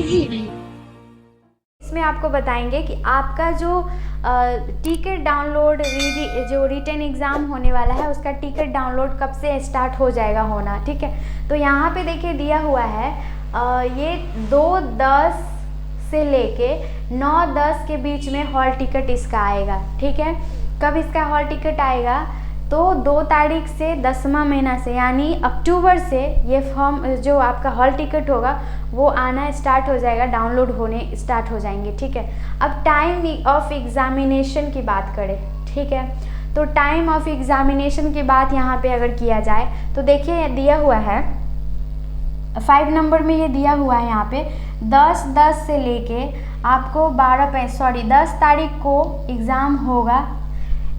इसमें आपको बताएंगे कि आपका जो टिकट डाउनलोड जो रिटन एग्ज़ाम होने वाला है उसका टिकट डाउनलोड कब से स्टार्ट हो जाएगा होना, ठीक है। तो यहाँ पे देखिए दिया हुआ है ये 2/10 से लेके 9/10 के बीच में हॉल टिकट इसका आएगा, ठीक है। कब इसका हॉल टिकट आएगा, तो 2 तारीख से 10वां महीना से यानी अक्टूबर से ये फॉर्म जो आपका हॉल टिकट होगा वो आना स्टार्ट हो जाएगा, डाउनलोड होने स्टार्ट हो जाएंगे, ठीक है। अब टाइम ऑफ एग्ज़ामिनेशन की बात करें, ठीक है। तो टाइम ऑफ एग्ज़ामिनेशन की बात यहाँ पे अगर किया जाए तो देखिए दिया हुआ है 5 नंबर में, ये दिया हुआ है यहाँ पे 10/10 से लेके आपको 10 तारीख को एग्ज़ाम होगा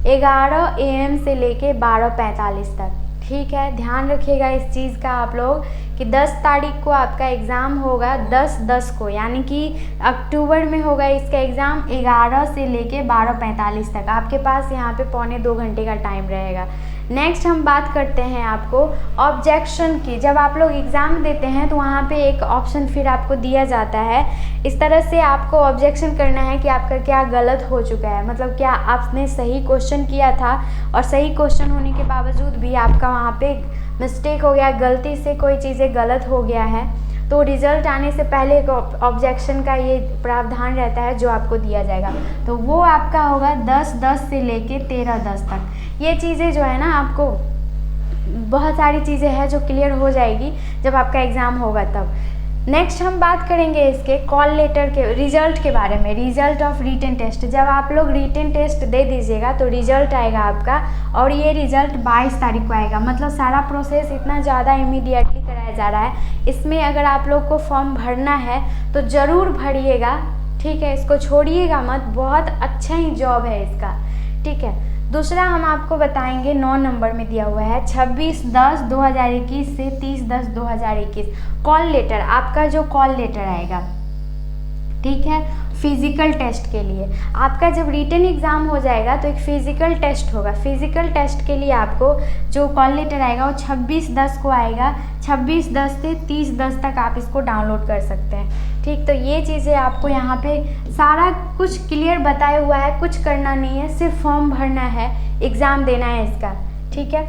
11 AM से लेके 12:45 तक, ठीक है। ध्यान रखिएगा इस चीज़ का आप लोग कि 10 तारीख को आपका एग्ज़ाम होगा 10/10 को, यानी कि अक्टूबर में होगा इसका एग्ज़ाम 11 से लेके 12:45 तक। आपके पास यहाँ पे 1.25 घंटे का टाइम रहेगा। नेक्स्ट हम बात करते हैं आपको ऑब्जेक्शन की। जब आप लोग एग्ज़ाम देते हैं तो वहाँ पे एक ऑप्शन फिर आपको दिया जाता है, इस तरह से आपको ऑब्जेक्शन करना है कि आपका क्या गलत हो चुका है, मतलब क्या आपने सही क्वेश्चन किया था और सही क्वेश्चन होने के बावजूद भी आपका वहाँ पे मिस्टेक हो गया, गलती से कोई चीज़ें गलत हो गया है, तो रिज़ल्ट आने से पहले एक ऑब्जेक्शन का ये प्रावधान रहता है जो आपको दिया जाएगा। तो वो आपका होगा 10/10 से लेके 13/10 तक। ये चीज़ें जो है ना आपको बहुत सारी चीज़ें हैं जो क्लियर हो जाएगी जब आपका एग्ज़ाम होगा तब। नेक्स्ट हम बात करेंगे इसके कॉल लेटर के रिज़ल्ट के बारे में, रिज़ल्ट ऑफ रिटन टेस्ट। जब आप लोग रिटन टेस्ट दे दीजिएगा तो रिज़ल्ट आएगा आपका, और ये रिज़ल्ट 22 तारीख को आएगा। मतलब सारा प्रोसेस इतना ज़्यादा इमीडिएटली कराया जा रहा है। इसमें अगर आप लोग को फॉर्म भरना है तो ज़रूर भरिएगा, ठीक है। इसको छोड़िएगा मत, बहुत अच्छा ही जॉब है इसका, ठीक है। दूसरा हम आपको बताएंगे 9 नंबर में दिया हुआ है 26/10/2021 से 30/10/2021 कॉल लेटर। आपका जो कॉल लेटर आएगा, ठीक है, फिज़िकल टेस्ट के लिए। आपका जब रिटन एग्ज़ाम हो जाएगा तो एक फ़िज़िकल टेस्ट होगा। फिज़िकल टेस्ट के लिए आपको जो कॉल लेटर आएगा वो 26/10 को आएगा। 26/10 से 30/10 तक आप इसको डाउनलोड कर सकते हैं, ठीक। तो ये चीज़ें आपको यहाँ पे सारा कुछ क्लियर बताया हुआ है, कुछ करना नहीं है, सिर्फ फॉर्म भरना है, एग्ज़ाम देना है इसका, ठीक है।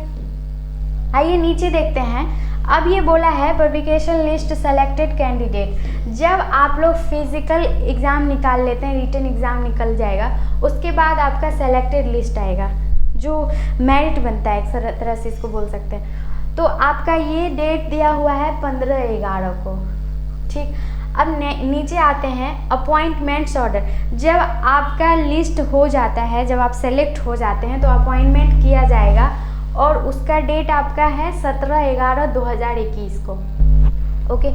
आइए नीचे देखते हैं। अब ये बोला है पब्लिकेशन लिस्ट सेलेक्टेड कैंडिडेट। जब आप लोग फिज़िकल एग्ज़ाम निकाल लेते हैं, रिटन एग्ज़ाम निकल जाएगा, उसके बाद आपका सेलेक्टेड लिस्ट आएगा जो मेरिट बनता है, एक तरह से इसको बोल सकते हैं। तो आपका ये डेट दिया हुआ है 15/11 को, ठीक। अब नीचे आते हैं अपॉइंटमेंट्स ऑर्डर। जब आपका लिस्ट हो जाता है, जब आप सेलेक्ट हो जाते हैं तो अपॉइंटमेंट किया जाएगा और उसका डेट आपका है 17/11/2021 को, ओके।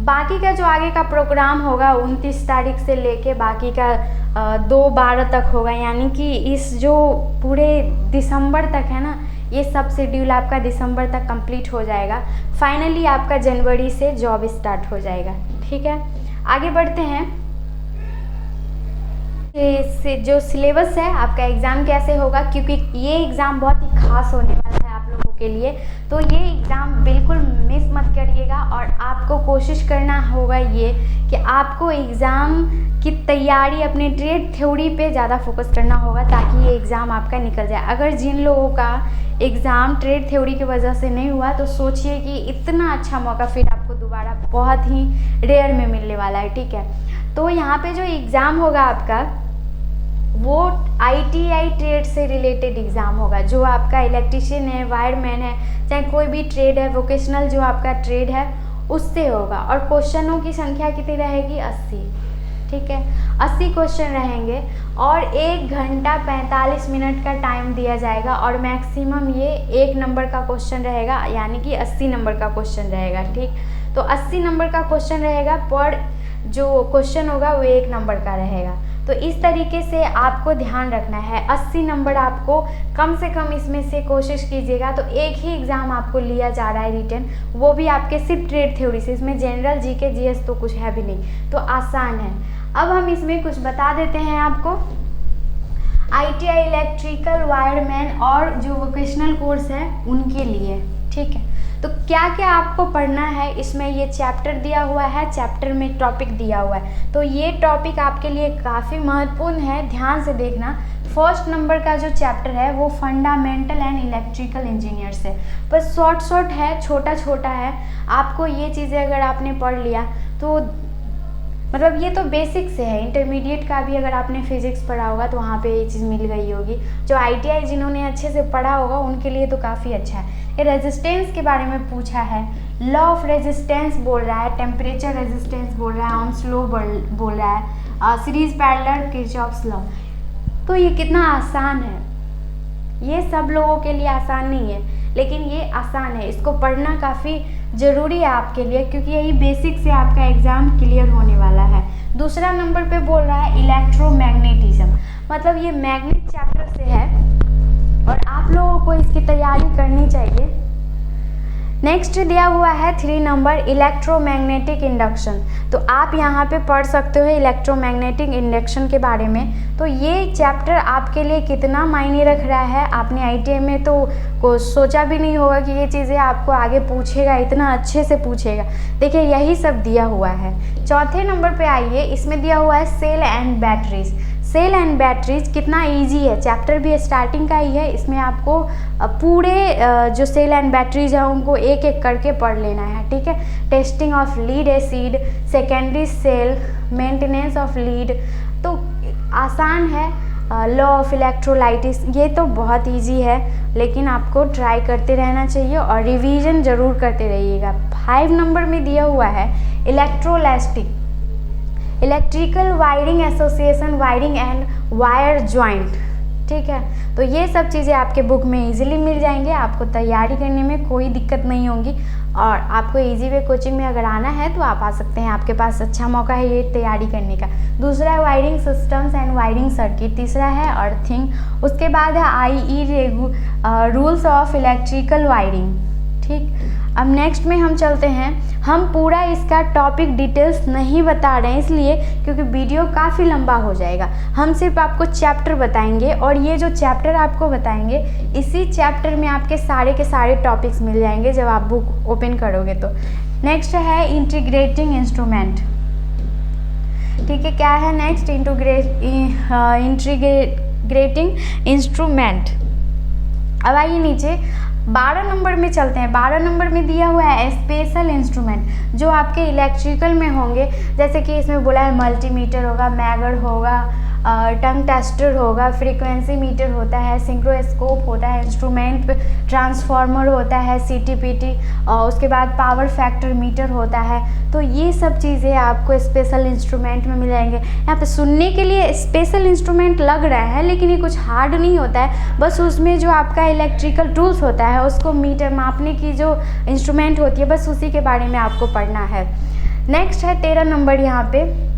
बाकी का जो आगे का प्रोग्राम होगा 29 तारीख से लेके बाकी का 2/12 तक होगा, यानी कि इस जो पूरे दिसंबर तक है ना, ये सब शेड्यूल आपका दिसंबर तक कंप्लीट हो जाएगा। फाइनली आपका जनवरी से जॉब स्टार्ट हो जाएगा, ठीक है। आगे बढ़ते हैं। जो सिलेबस है आपका एग्ज़ाम कैसे होगा, क्योंकि ये एग्ज़ाम बहुत ही खास होने वाला है आप लोगों के लिए, तो ये एग्ज़ाम बिल्कुल मिस मत करिएगा। और आपको कोशिश करना होगा ये कि आपको एग्ज़ाम की तैयारी अपने ट्रेड थ्योरी पे ज़्यादा फोकस करना होगा ताकि ये एग्ज़ाम आपका निकल जाए। अगर जिन लोगों का एग्ज़ाम ट्रेड थ्योरी की वजह से नहीं हुआ तो सोचिए कि इतना अच्छा मौका फिर आपको दोबारा बहुत ही रेयर में मिलने वाला है, ठीक है। तो यहाँ पे जो एग्ज़ाम होगा आपका वो ITI ट्रेड से रिलेटेड एग्ज़ाम होगा। जो आपका इलेक्ट्रीशियन है, वायरमैन है, चाहे कोई भी ट्रेड है, वोकेशनल जो आपका ट्रेड है उससे होगा। और क्वेश्चनों की संख्या कितनी रहेगी, 80, ठीक है। 80 क्वेश्चन रहेंगे और 1 घंटा 45 मिनट का टाइम दिया जाएगा और मैक्सिमम ये 1 नंबर का क्वेश्चन रहेगा, यानी कि 80 नंबर का क्वेश्चन रहेगा, ठीक। तो 80 नंबर का क्वेश्चन रहेगा, पर जो क्वेश्चन होगा वो 1 नंबर का रहेगा। तो इस तरीके से आपको ध्यान रखना है। 80 नंबर आपको कम से कम इसमें से कोशिश कीजिएगा। तो एक ही एग्ज़ाम आपको लिया जा रहा है रिटन, वो भी आपके सिर्फ ट्रेड थ्योरी से, इसमें जनरल GK GS तो कुछ है भी नहीं, तो आसान है। अब हम इसमें कुछ बता देते हैं आपको। ITI इलेक्ट्रिकल, वायरमैन और जो वोकेशनल कोर्स है उनके लिए, ठीक है। तो क्या क्या आपको पढ़ना है, इसमें ये चैप्टर दिया हुआ है, चैप्टर में टॉपिक दिया हुआ है। तो ये टॉपिक आपके लिए काफ़ी महत्वपूर्ण है, ध्यान से देखना। फर्स्ट नंबर का जो चैप्टर है वो फंडामेंटल एंड इलेक्ट्रिकल इंजीनियर्स है। बस शॉर्ट है, छोटा छोटा है। आपको ये चीज़ें अगर आपने पढ़ लिया तो मतलब ये तो बेसिक से है। इंटरमीडिएट का भी अगर आपने फिजिक्स पढ़ा होगा तो वहाँ पे ये चीज़ मिल गई होगी। जो ITI जिन्होंने अच्छे से पढ़ा होगा उनके लिए तो काफ़ी अच्छा है। ये रेजिस्टेंस के बारे में पूछा है, लॉ ऑफ रेजिस्टेंस बोल रहा है, टेम्परेचर रेजिस्टेंस बोल रहा है, ओम्स लॉ बोल रहा है, सीरीज पैरेलल, किरचॉफ्स लॉ। तो ये कितना आसान है, ये सब लोगों के लिए आसान नहीं है, लेकिन ये आसान है। इसको पढ़ना काफ़ी ज़रूरी है आपके लिए, क्योंकि यही बेसिक से आपका एग्ज़ाम क्लियर होने वाला है। दूसरा नंबर पे बोल रहा है इलेक्ट्रोमैग्नेटिज्म, मतलब ये मैग्नेट चैप्टर से है और आप लोगों को इसकी तैयारी करनी चाहिए। नेक्स्ट दिया हुआ है 3 नंबर इलेक्ट्रोमैग्नेटिक इंडक्शन। तो आप यहाँ पे पढ़ सकते हो इलेक्ट्रोमैग्नेटिक इंडक्शन के बारे में। तो ये चैप्टर आपके लिए कितना मायने रख रहा है, आपने ITI में तो सोचा भी नहीं होगा कि ये चीज़ें आपको आगे पूछेगा, इतना अच्छे से पूछेगा। देखिए यही सब दिया हुआ है। चौथे नंबर पे आइए, इसमें दिया हुआ है cell and batteries. Cell and batteries कितना इजी है, चैप्टर भी स्टार्टिंग का ही है। इसमें आपको पूरे जो सेल एंड बैटरीज है उनको एक एक करके पढ़ लेना है, ठीक है। Testing of lead acid, secondary cell, maintenance of lead, तो आसान है। लॉ ऑफ इलेक्ट्रोलाइटिस, ये तो बहुत इजी है, लेकिन आपको ट्राई करते रहना चाहिए और रिवीजन ज़रूर करते रहिएगा। 5 नंबर में दिया हुआ है इलेक्ट्रोलास्टिक, electrical wiring association, wiring and wire joint, ठीक है। तो ये सब चीज़ें आपके बुक में इजीली मिल जाएंगे, आपको तैयारी करने में कोई दिक्कत नहीं होगी। और आपको इजी वे कोचिंग में अगर आना है तो आप आ सकते हैं, आपके पास अच्छा मौका है ये तैयारी करने का। दूसरा है wiring systems and wiring circuit, तीसरा है अर्थिंग, उसके बाद है IE rules of electrical wiring, ठीक। अब नेक्स्ट में हम चलते हैं। हम पूरा इसका टॉपिक डिटेल्स नहीं बता रहे हैं इसलिए क्योंकि वीडियो काफ़ी लंबा हो जाएगा। हम सिर्फ आपको चैप्टर बताएंगे और ये जो चैप्टर आपको बताएंगे इसी चैप्टर में आपके सारे के सारे टॉपिक्स मिल जाएंगे जब आप बुक ओपन करोगे तो। नेक्स्ट है इंटीग्रेटिंग इंस्ट्रूमेंट, ठीक है। क्या है नेक्स्ट? Integrating instrument. अब आइए नीचे 12 नंबर में चलते हैं। 12 नंबर में दिया हुआ है स्पेशल इंस्ट्रूमेंट, जो आपके इलेक्ट्रिकल में होंगे, जैसे कि इसमें बोला है मल्टीमीटर होगा, मैगर होगा, टंग टेस्टर होगा, फ्रीक्वेंसी मीटर होता है, सिंक्रोस्कोप होता है, इंस्ट्रूमेंट ट्रांसफार्मर होता है, CTPT, और उसके बाद पावर फैक्टर मीटर होता है। तो ये सब चीज़ें आपको स्पेशल इंस्ट्रूमेंट में मिल जाएंगे। यहाँ पे सुनने के लिए स्पेशल इंस्ट्रूमेंट लग रहा है, लेकिन ये कुछ हार्ड नहीं होता है, बस उसमें जो आपका इलेक्ट्रिकल टूल्स होता है उसको मीटर मापने की जो इंस्ट्रूमेंट होती है बस उसी के बारे में आपको पढ़ना है। नेक्स्ट है 13 नंबर यहाँ पे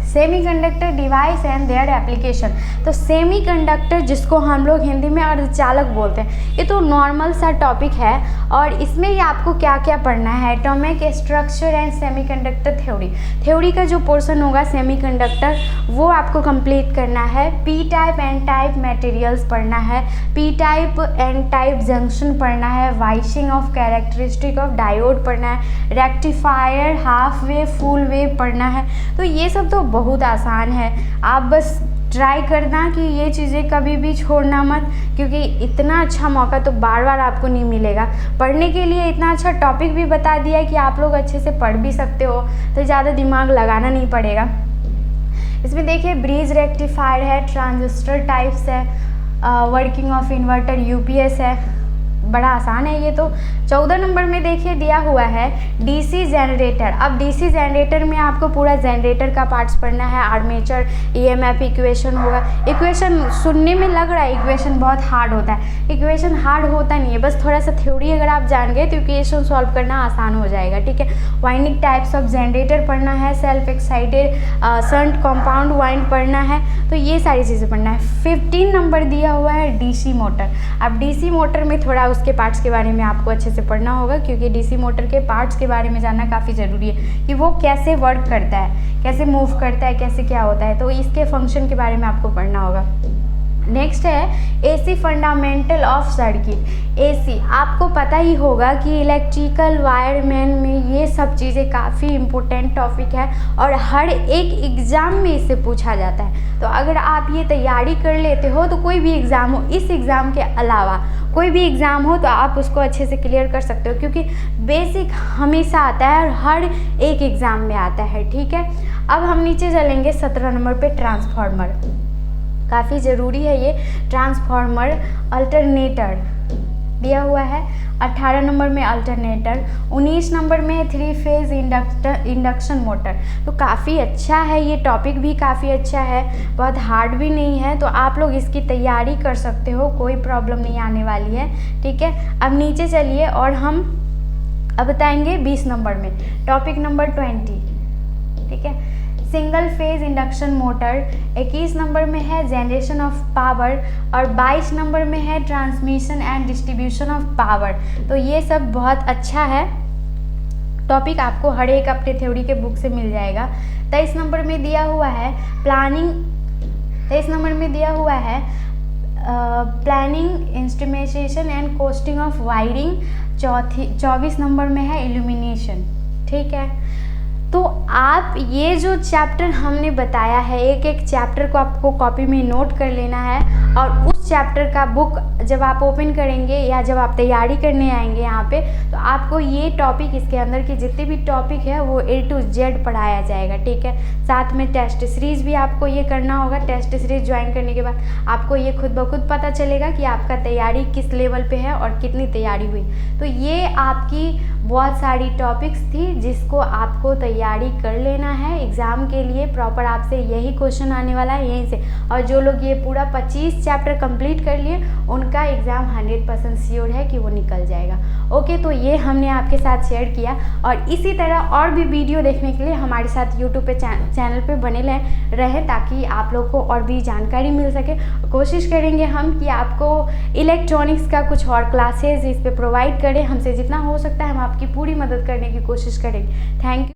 semiconductor device and their application. तो सेमीकंडक्टर जिसको हम लोग हिंदी में अर्धचालक बोलते हैं, ये तो नॉर्मल सा टॉपिक है और इसमें ही आपको क्या क्या पढ़ना है, atomic structure and semiconductor theory. Theory का जो पोर्शन होगा सेमीकंडक्टर वो आपको कंप्लीट करना है। P type N type materials पढ़ना है, P type N type junction पढ़ना है, biasing of characteristic of diode पढ़ना है, rectifier, half wave, full wave पढ़ना है। तो ये सब तो बहुत आसान है, आप बस ट्राई करना कि ये चीज़ें कभी भी छोड़ना मत, क्योंकि इतना अच्छा मौका तो बार बार आपको नहीं मिलेगा। पढ़ने के लिए इतना अच्छा टॉपिक भी बता दिया कि आप लोग अच्छे से पढ़ भी सकते हो, तो ज़्यादा दिमाग लगाना नहीं पड़ेगा। इसमें देखिए ब्रिज रेक्टिफायर है, ट्रांजिस्टर टाइप्स है, वर्किंग ऑफ इन्वर्टर, UPS है, बड़ा आसान है ये तो। 14 नंबर में देखिए दिया हुआ है DC जनरेटर। अब DC जनरेटर में आपको पूरा जनरेटर का पार्ट्स पढ़ना है, आर्मेचर, EMF इक्वेशन होगा। इक्वेशन सुनने में लग रहा है इक्वेशन बहुत हार्ड होता है, इक्वेशन हार्ड होता नहीं है, बस थोड़ा सा थ्योरी अगर आप जान गए तो इक्वेशन सॉल्व करना आसान हो जाएगा, ठीक है। वाइंडिंग टाइप्स ऑफ जनरेटर पढ़ना है, self excited shunt compound wind पढ़ना है, तो ये सारी चीज़ें पढ़ना है। 15 नंबर दिया हुआ है DC मोटर। अब DC मोटर में थोड़ा उसके पार्ट्स के बारे में आपको अच्छे से पढ़ना होगा, क्योंकि DC मोटर के पार्ट्स के बारे में जानना काफ़ी ज़रूरी है कि वो कैसे वर्क करता है, कैसे मूव करता है, कैसे क्या होता है, तो इसके फंक्शन के बारे में आपको पढ़ना होगा। नेक्स्ट है AC fundamental of circuit. AC आपको पता ही होगा कि इलेक्ट्रिकल वायरमैन में ये सब चीज़ें काफ़ी इम्पोर्टेंट टॉपिक है और हर एक एग्ज़ाम में इससे पूछा जाता है। तो अगर आप ये तैयारी कर लेते हो तो कोई भी एग्ज़ाम हो, इस एग्ज़ाम के अलावा कोई भी एग्ज़ाम हो तो आप उसको अच्छे से क्लियर कर सकते हो, क्योंकि बेसिक हमेशा आता है और हर एक एग्ज़ाम में आता है। ठीक है, अब हम नीचे चलेंगे 17 नंबर पे ट्रांसफार्मर। काफ़ी ज़रूरी है ये ट्रांसफार्मर। अल्टरनेटर दिया हुआ है 18 नंबर में अल्टरनेटर, 19 नंबर में है 3 फेज इंडक्शन मोटर। तो काफ़ी अच्छा है ये टॉपिक, भी काफ़ी अच्छा है, बहुत हार्ड भी नहीं है, तो आप लोग इसकी तैयारी कर सकते हो, कोई प्रॉब्लम नहीं आने वाली है। ठीक है, अब नीचे चलिए और हम अब बताएंगे 20 नंबर में टॉपिक नंबर 20। ठीक है, single phase induction motor. 21 number में है जनरेशन ऑफ पावर और 22 नंबर में है transmission and distribution of power. तो ये सब बहुत अच्छा है टॉपिक, आपको हर एक अपने थ्योरी के बुक से मिल जाएगा। 23 नंबर में दिया हुआ है प्लानिंग। 23 नंबर में दिया हुआ है planning, instrumentation and costing of wiring. 24 number में है इल्यूमिनेशन। ठीक है, तो आप ये जो चैप्टर हमने बताया है, एक एक चैप्टर को आपको कॉपी में नोट कर लेना है और उस चैप्टर का बुक जब आप ओपन करेंगे या जब आप तैयारी करने आएंगे यहाँ पे, तो आपको ये टॉपिक, इसके अंदर के जितने भी टॉपिक है वो A to Z पढ़ाया जाएगा। ठीक है, साथ में टेस्ट सीरीज़ भी आपको ये करना होगा। टेस्ट सीरीज़ ज्वाइन करने के बाद आपको ये खुद ब खुद पता चलेगा कि आपका तैयारी किस लेवल पे है और कितनी तैयारी हुई। तो ये आपकी बहुत सारी टॉपिक्स थी जिसको आपको तैयारी कर लेना है एग्ज़ाम के लिए। प्रॉपर आपसे यही क्वेश्चन आने वाला है यहीं से, और जो लोग ये पूरा 25 चैप्टर कंप्लीट कर लिए उनका एग्ज़ाम 100% श्योर है कि वो निकल जाएगा। ओके, तो ये हमने आपके साथ शेयर किया, और इसी तरह और भी वीडियो देखने के लिए हमारे साथ यूट्यूब पे चैनल पे बने रहें ताकि आप लोग को और भी जानकारी मिल सके। कोशिश करेंगे हम कि आपको इलेक्ट्रॉनिक्स का कुछ और क्लासेज इस पे प्रोवाइड करें, हमसे जितना हो सकता है हम आपकी पूरी मदद करने की कोशिश करेंगे। Thank you.